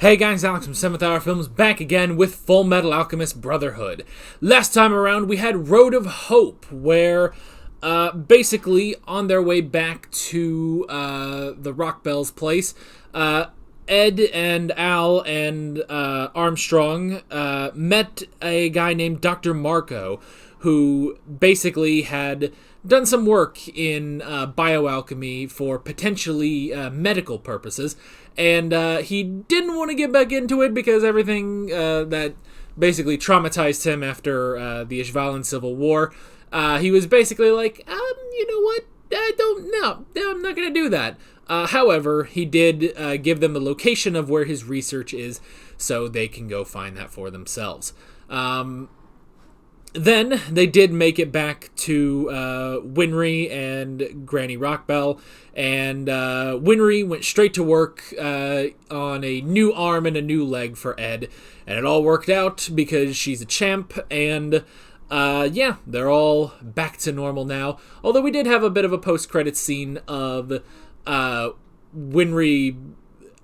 Hey guys, Alex from 7th Hour Films back again with Fullmetal Alchemist Brotherhood. Last time around we had Road of Hope, where basically on their way back to the Rockbell's place, Ed and Al and Armstrong met a guy named Dr. Marco, who basically had done some work in bioalchemy for potentially medical purposes, and he didn't want to get back into it because everything that basically traumatized him after the Ishvalan Civil War, he was basically like, you know what, I don't know, I'm not going to do that. However, he did give them the location of where his research is so they can go find that for themselves. Then they did make it back to Winry and Granny Rockbell, and Winry went straight to work on a new arm and a new leg for Ed, and it all worked out because she's a champ, and yeah, they're all back to normal now, although we did have a bit of a post-credits scene of Winry,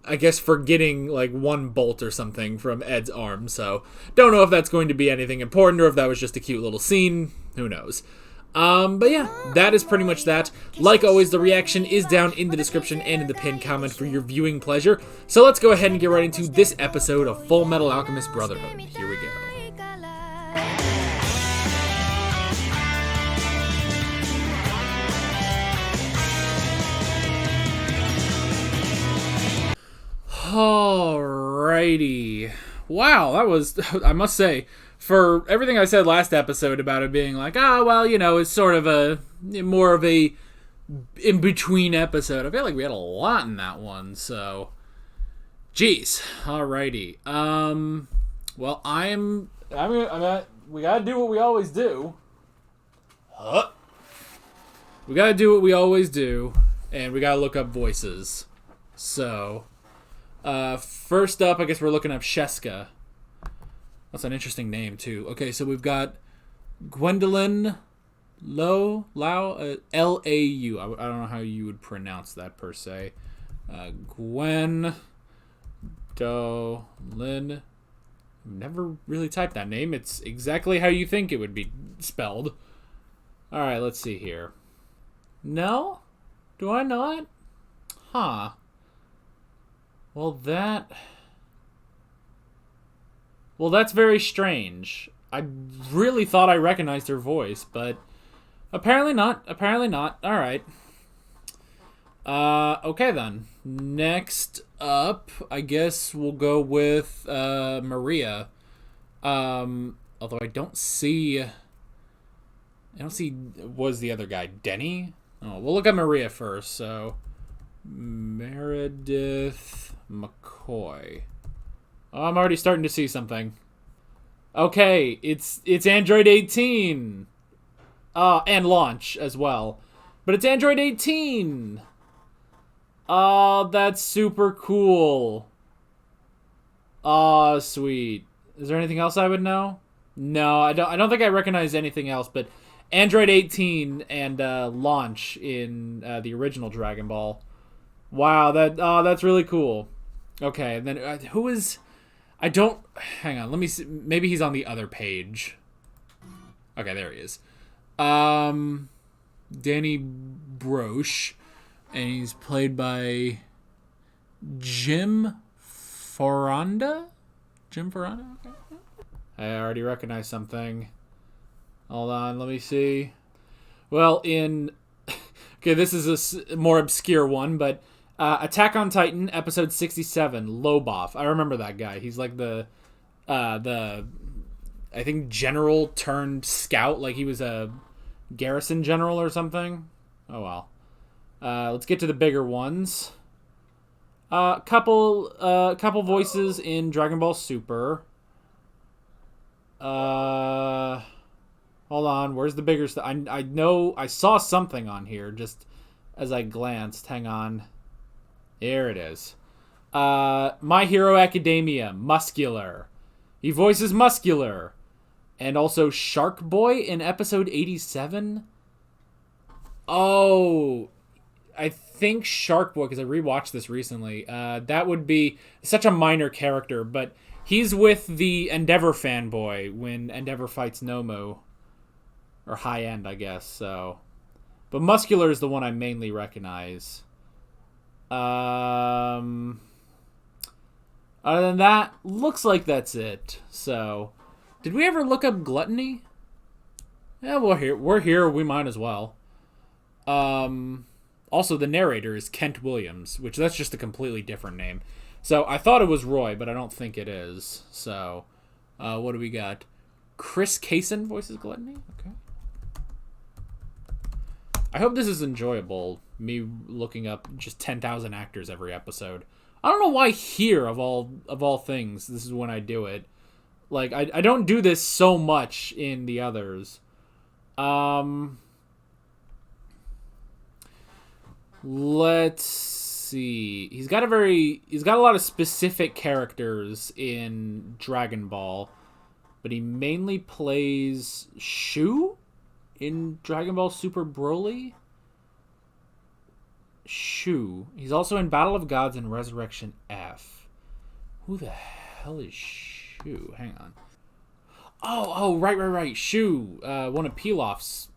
I guess, forgetting like one bolt or something from Ed's arm, so don't know if that's going to be anything important or if that was just a cute little scene. Who knows? But yeah, that is pretty much that. Like always, the reaction is down in the description and in the pinned comment for your viewing pleasure. So let's go ahead and get right into this episode of Fullmetal Alchemist Brotherhood. Here we go. Alrighty. Wow, that was, I must say, for everything I said last episode about it being like, well, you know, it's sort of a, more of a in-between episode, I feel like we had a lot in that one, so, geez. Alrighty. Well, we gotta do what we always do. We gotta do what we always do, and we gotta look up voices. So, first up, I guess we're looking up Sheska. That's an interesting name, too. Okay, so we've got Gwendolyn Lau, L-A-U. I don't know how you would pronounce that, per se. Gwendolyn. I've never really typed that name. It's exactly how you think it would be spelled. Alright, let's see here. No? Do I not? Huh. Well, that's very strange. I really thought I recognized her voice, but apparently not. Apparently not. All right. Okay then. Next up, I guess we'll go with Maria. Although I don't see. Was the other guy Denny? Oh, we'll look at Maria first. So, Meredith McCoy. Oh, I'm already starting to see something. Okay, it's Android 18. And launch as well. But it's Android 18. Oh, that's super cool. Oh, sweet. Is there anything else I would know? No, I don't think I recognize anything else, but Android 18 and launch in the original Dragon Ball. Wow, that's really cool. Okay, and then who is... I don't... Hang on, let me see. Maybe he's on the other page. Okay, there he is. Danny Broche. And he's played by Jim Faranda? Jim Faranda? Okay. I already recognize something. Hold on, let me see. Well, in... Okay, this is a more obscure one, but... Attack on Titan, episode 67, Loboff. I remember that guy. He's like the I think general turned scout, like he was a garrison general or something. Oh well. Let's get to the bigger ones. Couple voices in Dragon Ball Super. Hold on, where's the bigger stuff? I know I saw something on here just as I glanced. Hang on. There it is. My Hero Academia, Muscular. He voices Muscular. And also Shark Boy in episode 87. Oh, I think Shark Boy, because I rewatched this recently, that would be such a minor character, but he's with the Endeavor fanboy when Endeavor fights Nomu. Or High End, I guess, so. But Muscular is the one I mainly recognize. Other than that, looks like that's it. So, did we ever look up Gluttony? Yeah, we're here. We might as well. Also, the narrator is Kent Williams, which that's just a completely different name. So I thought it was Roy, but I don't think it is. So, what do we got? Chris Kaysen voices Gluttony. Okay. I hope this is enjoyable. Me looking up just 10,000 actors every episode. I don't know why here of all things this is when I do it. Like I don't do this so much in the others. Let's see. He's got a lot of specific characters in Dragon Ball, but he mainly plays Shu in Dragon Ball Super Broly. Shu. He's also in Battle of Gods and Resurrection F. Who the hell is Shu? Hang on. Oh, right. Shu, one of Pilaf's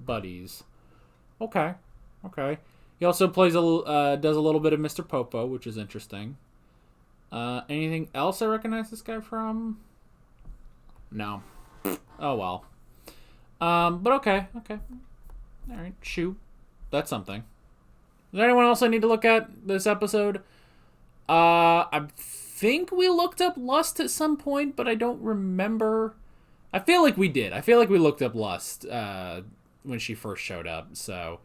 buddies. Okay. He also does a little bit of Mr. Popo, which is interesting. Anything else I recognize this guy from? No. Oh well. But okay. All right, Shu. That's something. Is there anyone else I need to look at this episode? I think we looked up Lust at some point, but I don't remember. I feel like we did. I feel like we looked up Lust when she first showed up. So,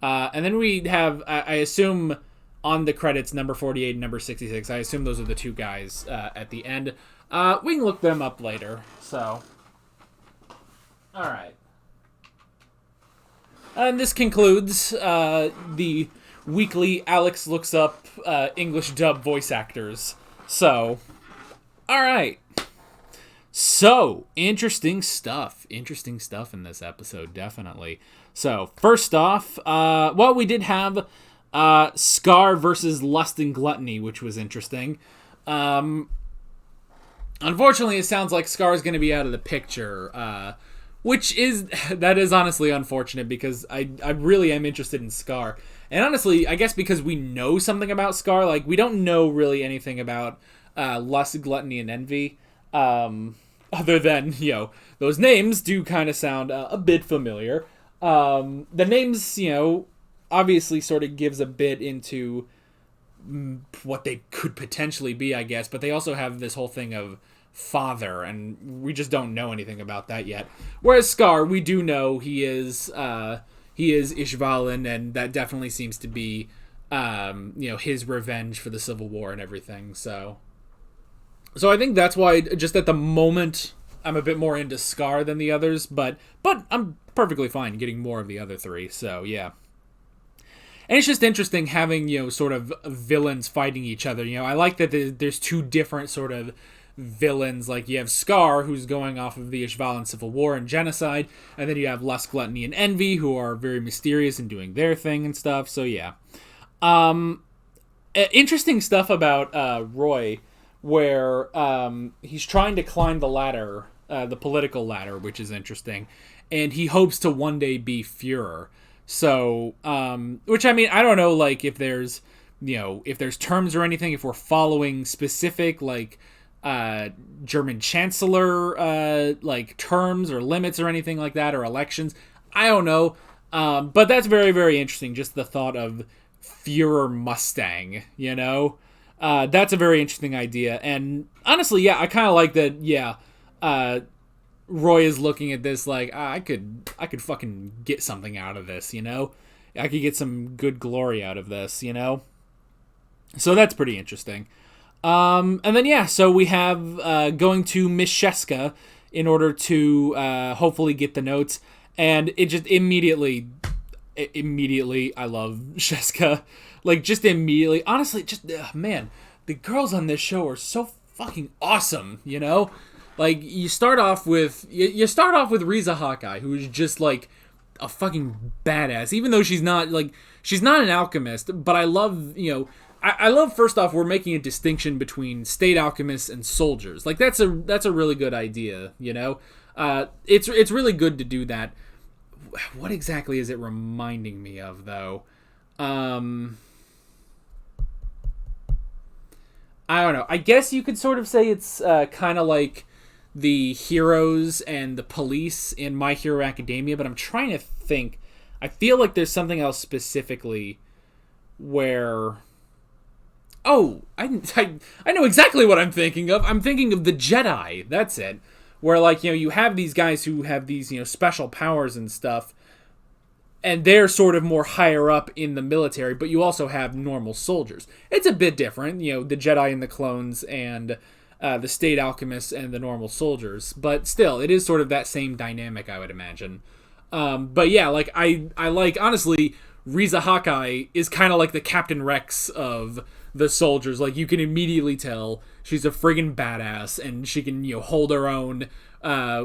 and then we have, I assume, on the credits, number 48 and number 66. I assume those are the two guys at the end. We can look them up later. So, all right. And this concludes the weekly Alex Looks Up English dub voice actors. So, all right. So, interesting stuff in this episode, definitely. So, first off, we did have Scar versus Lust and Gluttony, which was interesting. Unfortunately, it sounds like Scar is going to be out of the picture, that is honestly unfortunate because I really am interested in Scar. And honestly, I guess because we know something about Scar, like we don't know really anything about Lust, Gluttony, and Envy. Other than, those names do kind of sound a bit familiar. The names, obviously sort of gives a bit into what they could potentially be, I guess. But they also have this whole thing of father, and we just don't know anything about that yet. Whereas Scar, we do know he is Ishvalan, and that definitely seems to be, his revenge for the Civil War and everything. So I think that's why, just at the moment, I'm a bit more into Scar than the others, but I'm perfectly fine getting more of the other three. So yeah. And it's just interesting having, sort of villains fighting each other. I like that there's two different sort of villains. Like you have Scar, who's going off of the Ishvalan Civil War and genocide, and then you have Lust, Gluttony, and Envy, who are very mysterious and doing their thing and stuff. So yeah. Interesting stuff about Roy, where he's trying to climb the ladder, the political ladder, which is interesting, and he hopes to one day be Führer. So, which I mean, I don't know, like if there's terms or anything, if we're following specific like German chancellor like terms or limits or anything like that, or elections. I don't know, but that's very, very interesting. Just the thought of Führer Mustang, that's a very interesting idea. And honestly, yeah, I kind of like that. Yeah, Roy is looking at this like, I could fucking get something out of this, I could get some good glory out of this, So that's pretty interesting. And then, yeah, so we have going to Miss Sheska in order to hopefully get the notes. And it just immediately, I love Sheska. Like, just immediately. Honestly, man, the girls on this show are so fucking awesome, Like, you start off with Riza Hawkeye, who's just, like, a fucking badass, even though she's not an alchemist. But I love, I love, first off, we're making a distinction between state alchemists and soldiers. Like, that's a really good idea, It's really good to do that. What exactly is it reminding me of, though? I don't know. I guess you could sort of say it's kind of like the heroes and the police in My Hero Academia, but I'm trying to think. I feel like there's something else specifically where... Oh, I know exactly what I'm thinking of. I'm thinking of the Jedi. That's it. Where, like, you have these guys who have these, special powers and stuff, and they're sort of more higher up in the military, but you also have normal soldiers. It's a bit different, the Jedi and the clones and the state alchemists and the normal soldiers. But still, it is sort of that same dynamic, I would imagine. But yeah, like, I like, honestly, Riza Hawkeye is kind of like the Captain Rex of the soldiers. Like, you can immediately tell she's a friggin' badass, and she can, hold her own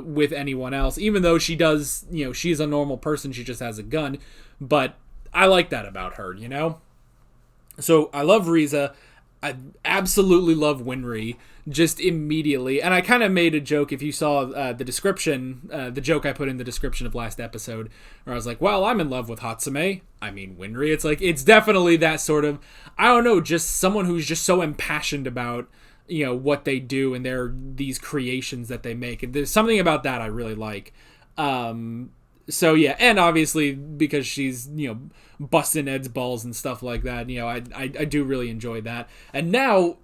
with anyone else, even though she does, she's a normal person, she just has a gun. But I like that about her, So I love Riza. I absolutely love Winry, just immediately. And I kind of made a joke, if you saw the description, the joke I put in the description of last episode, where I was like, well, I'm in love with Hatsume. I mean, Winry. It's like, it's definitely that sort of, I don't know, just someone who's just so impassioned about, what they do and these creations that they make. And there's something about that I really like. So yeah, and obviously because she's, busting Ed's balls and stuff like that, I do really enjoy that. And now,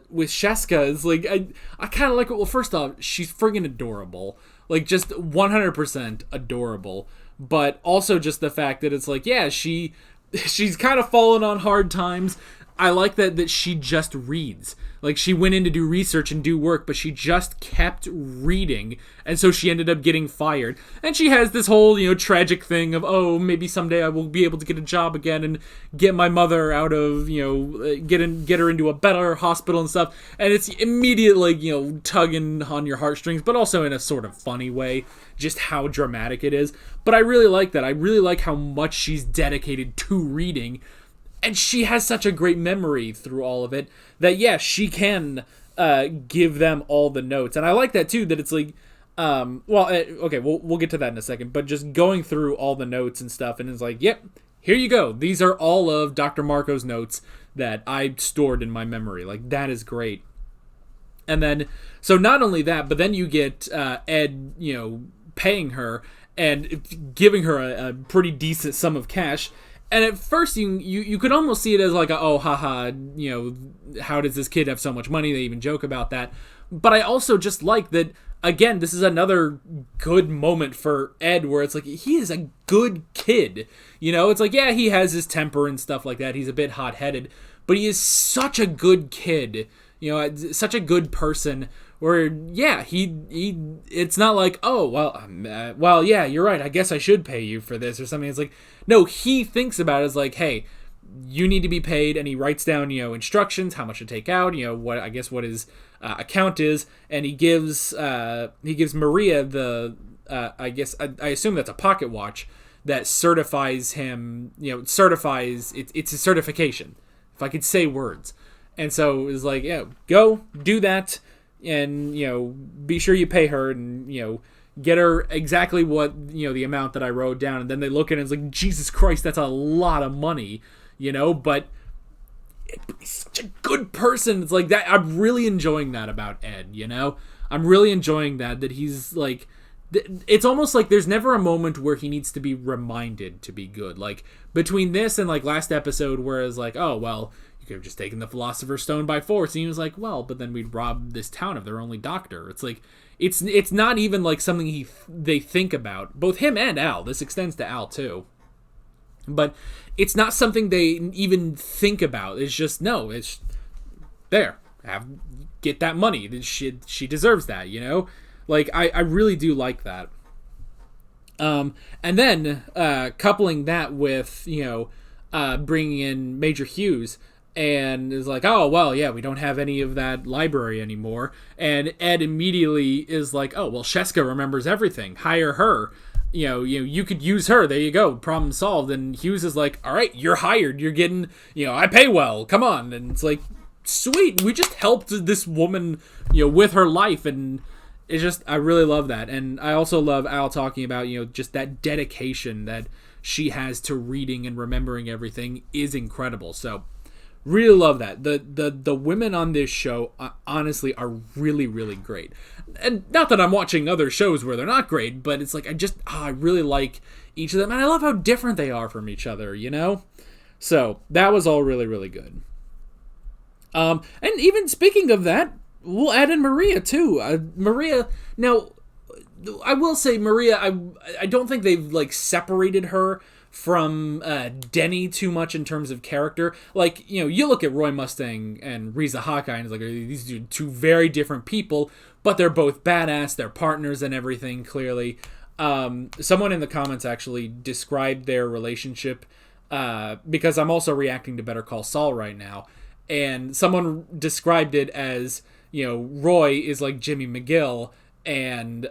with Sheska, it's like, I kind of like it. Well, first off, she's friggin' adorable. Like, just 100% adorable. But also just the fact that it's like, yeah, she's kind of fallen on hard times. I like that she just reads. Like, she went in to do research and do work, but she just kept reading, and so she ended up getting fired. And she has this whole, tragic thing of, oh, maybe someday I will be able to get a job again and get my mother out of, get her into a better hospital and stuff. And it's immediately, tugging on your heartstrings, but also in a sort of funny way, just how dramatic it is. But I really like that. I really like how much she's dedicated to reading. And she has such a great memory through all of it that, yeah, she can give them all the notes. And I like that, too, that it's like, okay, we'll get to that in a second. But just going through all the notes and stuff, and it's like, yep, here you go. These are all of Dr. Marco's notes that I stored in my memory. Like, that is great. And then, so not only that, but then you get Ed, paying her and giving her a pretty decent sum of cash. And at first, you could almost see it as like, oh, haha, how does this kid have so much money? They even joke about that. But I also just like that, again, this is another good moment for Ed where it's like, he is a good kid. It's like, yeah, he has his temper and stuff like that. He's a bit hot-headed. But he is such a good kid, such a good person where, yeah, it's not like, oh, well, yeah, you're right, I guess I should pay you for this or something. It's like, no, he thinks about it as like, hey, you need to be paid, and he writes down, instructions, how much to take out, what his account is, and he gives Maria the, I assume that's a pocket watch that certifies him, it's a certification, if I could say words. And so it was like, yeah, go do that, and, be sure you pay her, and, get her exactly what, the amount that I wrote down. And then they look at it and it's like, Jesus Christ, that's a lot of money, but he's such a good person. It's like that. I'm really enjoying that about Ed, I'm really enjoying that he's like, it's almost like there's never a moment where he needs to be reminded to be good. Like, between this and like last episode where it's like, oh, well, you could have just taken the Philosopher's Stone by force. And he was like, well, but then we'd rob this town of their only doctor. It's like, it's not even like something they think about. Both him and Al. This extends to Al too. But it's not something they even think about. It's just, no, it's there. Get that money. She deserves that, Like, I really do like that. And then coupling that with, bringing in Major Hughes, and is like, oh, well, yeah, we don't have any of that library anymore. And Ed immediately is like, oh, well, Sheska remembers everything. Hire her. you could use her. There you go. Problem solved. And Hughes is like, all right, you're hired. You're getting, I pay well. Come on. And it's like, sweet. We just helped this woman, with her life. And it's just, I really love that. And I also love Al talking about, just that dedication that she has to reading and remembering everything is incredible. So really love that. The women on this show, honestly, are really, really great. And not that I'm watching other shows where they're not great, but it's like, I really like each of them. And I love how different they are from each other, So that was all really, really good. And even speaking of that, we'll add in Maria, too. Maria, now, I will say Maria, I don't think they've, separated her from Denny too much in terms of character. You look at Roy Mustang and Riza Hawkeye, and it's like, these are two very different people, but they're both badass, they're partners and everything, clearly. Someone in the comments actually described their relationship, because I'm also reacting to Better Call Saul right now, and someone described it as, Roy is like Jimmy McGill, and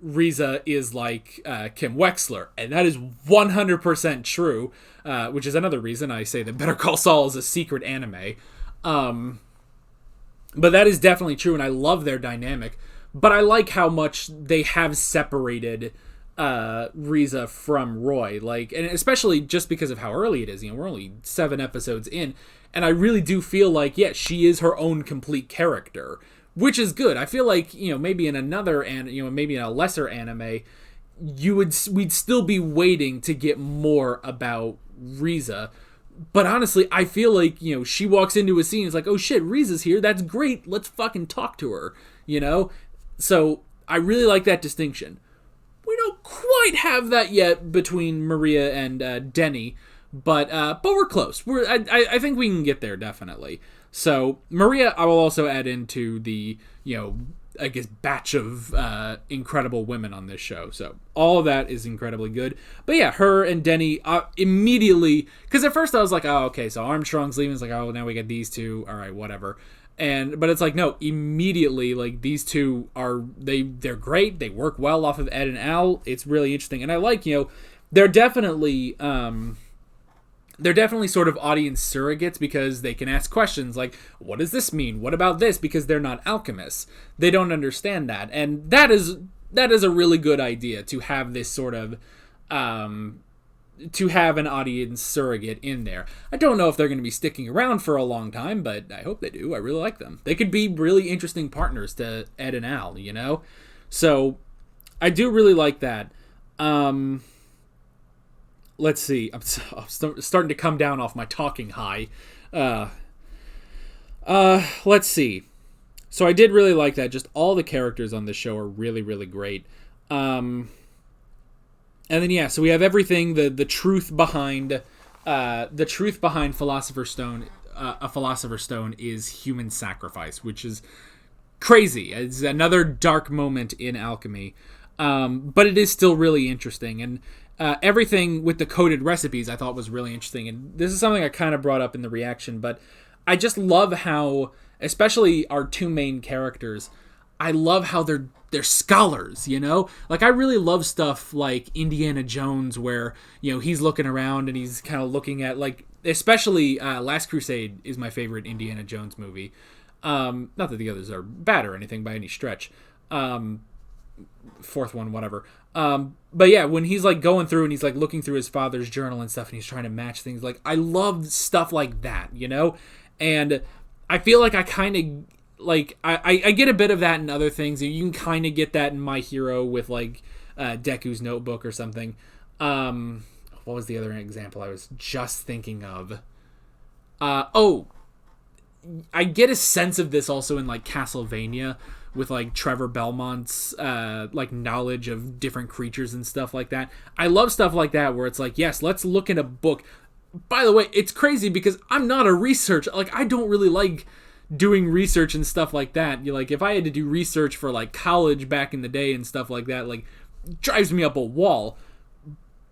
Riza is like Kim Wexler, and that is 100% true, which is another reason I say that Better Call Saul is a secret anime. But that is definitely true, and I love their dynamic. But I like how much they have separated Riza from Roy, and especially just because of how early it is. We're only 7 episodes in, and I really do feel like, she is her own complete character, which is good. I feel like, maybe in another, maybe in a lesser anime, we'd still be waiting to get more about Riza. But honestly, I feel like, she walks into a scene, it's like, oh shit, Riza's here, that's great, let's fucking talk to her, So, I really like that distinction. We don't quite have that yet between Maria and Denny, but we're close. I think we can get there, definitely. So, Maria, I will also add into the, I guess, batch of incredible women on this show. So, all of that is incredibly good. But yeah, her and Denny immediately, because at first I was like, oh, okay, so Armstrong's leaving. It's like, oh, now we get these two. All right, whatever. But it's like, no, immediately, these two they're great. They work well off of Ed and Al. It's really interesting. And I like, they're definitely sort of audience surrogates, because they can ask questions like, what does this mean? What about this? Because they're not alchemists. They don't understand that. And that is a really good idea, to have this sort of, to have an audience surrogate in there. I don't know if they're going to be sticking around for a long time, but I hope they do. I really like them. They could be really interesting partners to Ed and Al, So, I do really like that. Let's see. I'm starting to come down off my talking high. Let's see. So I did really like that. Just all the characters on this show are really, really great. And then so we have everything. The truth behind Philosopher's Stone. A Philosopher's Stone is human sacrifice, which is crazy. It's another dark moment in alchemy. But it is still really interesting. And everything with the coded recipes I thought was really interesting. And this is something I kind of brought up in the reaction, but I just love how, especially our two main characters, I love how they're scholars, I really love stuff like Indiana Jones, where, he's looking around and he's kind of looking at, especially Last Crusade is my favorite Indiana Jones movie. Not that the others are bad or anything by any stretch. Fourth one, whatever. But yeah, when he's going through and he's looking through his father's journal and stuff, and he's trying to match things, I love stuff like that, and I feel like I kind of I get a bit of that in other things. You can kind of get that in My Hero with Deku's Notebook or something. What was the other example I was just thinking of? I get a sense of this also in Castlevania, with Trevor Belmont's knowledge of different creatures and stuff like that. I love stuff like that, where it's yes, let's look in a book. By the way, it's crazy because I'm not a researcher. I don't really like doing research and stuff like that. If I had to do research for college back in the day and stuff like that, drives me up a wall.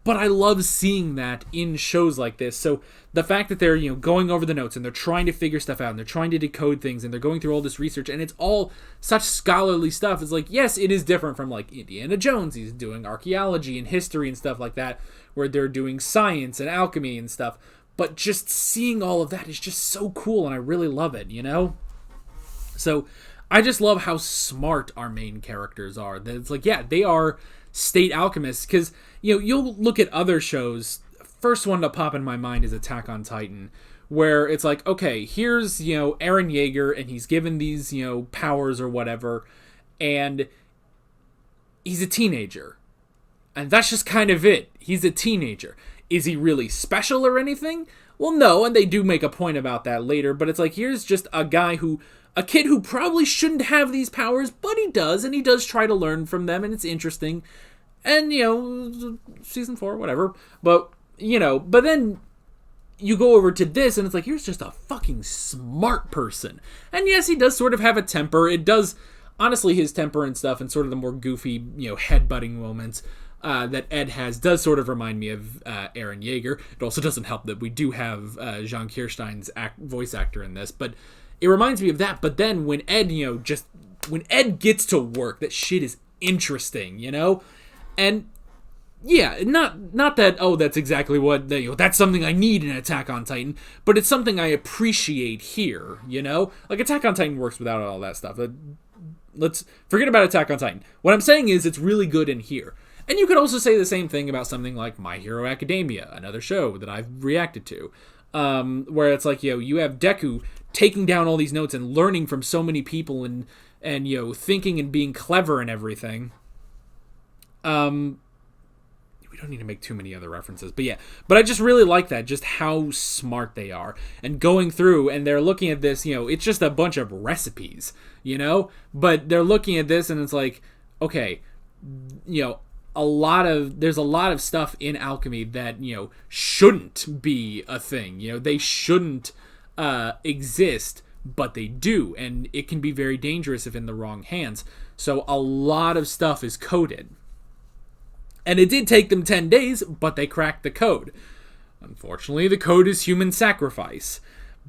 But I love seeing that in shows like this. So the fact that they're, going over the notes and they're trying to figure stuff out and they're trying to decode things and they're going through all this research and it's all such scholarly stuff. It's like, yes, it is different from like Indiana Jones. He's doing archaeology and history and stuff like that, where they're doing science and alchemy and stuff. But just seeing all of that is just so cool, and I really love it, So I just love how smart our main characters are. That it's like, yeah, they are state alchemists, because, you'll look at other shows. First one to pop in my mind is Attack on Titan, where it's like, okay, here's, Eren Yeager, and he's given these, powers or whatever, and he's a teenager. And that's just kind of it. He's a teenager. Is he really special or anything? Well, no, and they do make a point about that later, but it's like, here's just a kid who probably shouldn't have these powers, but he does, and he does try to learn from them, and it's interesting. And, season 4, whatever. But, but then you go over to this, and it's like, here's just a fucking smart person. And yes, he does sort of have a temper. It does, honestly, his temper and stuff, and sort of the more goofy, headbutting moments that Ed has does sort of remind me of Eren Yeager. It also doesn't help that we do have Jean Kirstein's voice actor in this, but it reminds me of that. But then when Ed, when Ed gets to work, that shit is interesting, And yeah, not that, oh, that's exactly what, that's something I need in Attack on Titan, but it's something I appreciate here, Like, Attack on Titan works without all that stuff. Let's forget about Attack on Titan. What I'm saying is it's really good in here. And you could also say the same thing about something like My Hero Academia, another show that I've reacted to, where it's like, you have Deku taking down all these notes and learning from so many people and thinking and being clever and everything. We don't need to make too many other references, but yeah. But I just really like that, just how smart they are. And going through, and they're looking at this, it's just a bunch of recipes, But they're looking at this and it's like, okay, there's a lot of stuff in alchemy that, shouldn't be a thing. They shouldn't exist, but they do. And it can be very dangerous if in the wrong hands. So a lot of stuff is coded. And it did take them 10 days, but they cracked the code. Unfortunately, the code is human sacrifice.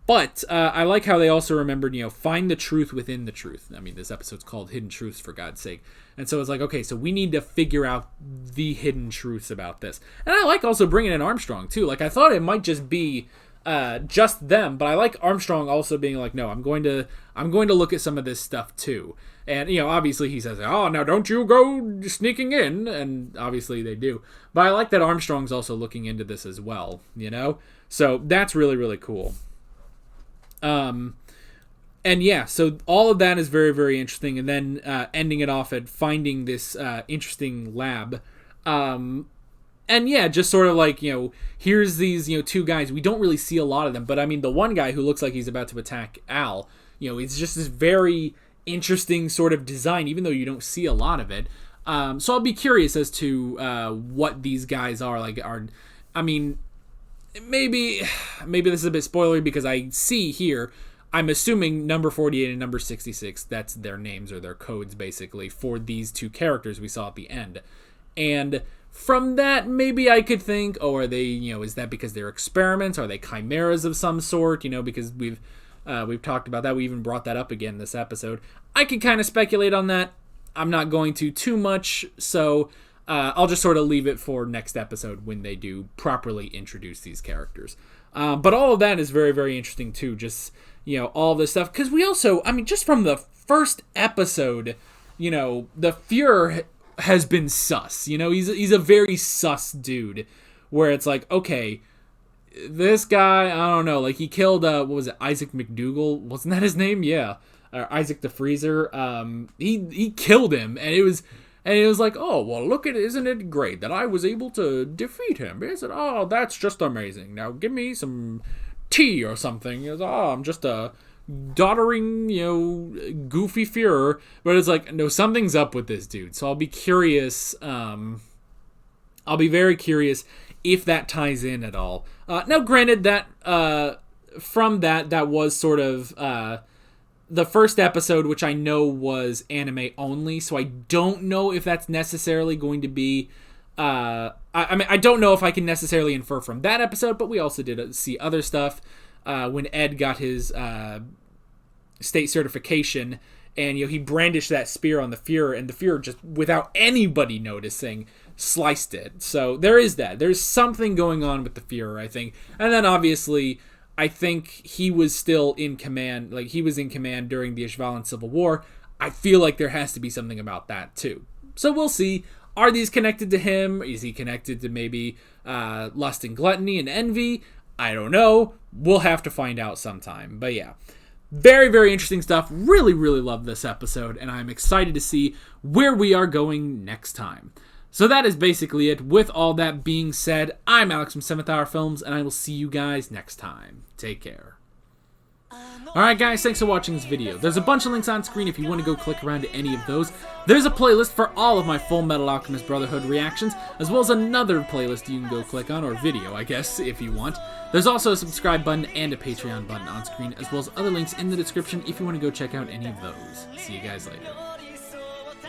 But I like how they also remembered, find the truth within the truth. I mean, this episode's called Hidden Truths, for God's sake. And so it's like, okay, so we need to figure out the hidden truths about this. And I like also bringing in Armstrong, too. Like, I thought it might just be just them, but I like Armstrong also being like, no, I'm going to look at some of this stuff, too. And, obviously he says, oh, now don't you go sneaking in. And obviously they do. But I like that Armstrong's also looking into this as well, So that's really, really cool. And yeah, so all of that is very, very interesting. And then ending it off at finding this interesting lab. And yeah, just sort of like, here's these, two guys. We don't really see a lot of them. But I mean, the one guy who looks like he's about to attack Al, it's just this very interesting sort of design, even though you don't see a lot of it. So I'll be curious as to what these guys are. I mean, maybe this is a bit spoilery because I see here, I'm assuming number 48 and number 66, that's their names or their codes basically for these two characters we saw at the end. And from that, maybe I could think, oh, are they, is that because they're experiments? Are they chimeras of some sort? Because we've talked about that. We even brought that up again this episode. I could kind of speculate on that. I'm not going to too much, so I'll just sort of leave it for next episode when they do properly introduce these characters. But all of that is very, very interesting too. Just, all this stuff. Because we also, I mean, just from the first episode, the Fuhrer has been sus. He's a very sus dude. Where it's like, okay, this guy, I don't know, like he killed, what was it, Isaac McDougal? Wasn't that his name? Yeah. Or Isaac the Freezer. He killed him, and it was like, oh, well, look at it, isn't it great that I was able to defeat him? He said, oh, that's just amazing. Now give me some tea or something. He goes, oh, I'm just a doddering, goofy Fuhrer. But it's like, no, something's up with this dude. So I'll be curious. I'll be very curious if that ties in at all. Now, granted, that from that was sort of the first episode, which I know was anime only, so I don't know if that's necessarily going to be I mean, I don't know if I can necessarily infer from that episode, but we also did see other stuff when Ed got his state certification, and he brandished that spear on the Fuhrer, and the Fuhrer just, without anybody noticing, sliced it. So there is that. There's something going on with the Fuhrer, I think. And then obviously, I think he was still in command. Like, he was in command during the Ishvalan Civil War. I feel like there has to be something about that too. So we'll see. Are these connected to him? Is he connected to maybe lust and gluttony and envy? I don't know. We'll have to find out sometime. But yeah, very, very interesting stuff. Really, really love this episode, and I'm excited to see where we are going next time. So that is basically it. With all that being said, I'm Alex from 7th Hour Films, and I will see you guys next time. Take care. Alright guys, thanks for watching this video. There's a bunch of links on screen if you want to go click around to any of those. There's a playlist for all of my Fullmetal Alchemist Brotherhood reactions, as well as another playlist you can go click on, or video, I guess, if you want. There's also a subscribe button and a Patreon button on screen, as well as other links in the description if you want to go check out any of those. See you guys later.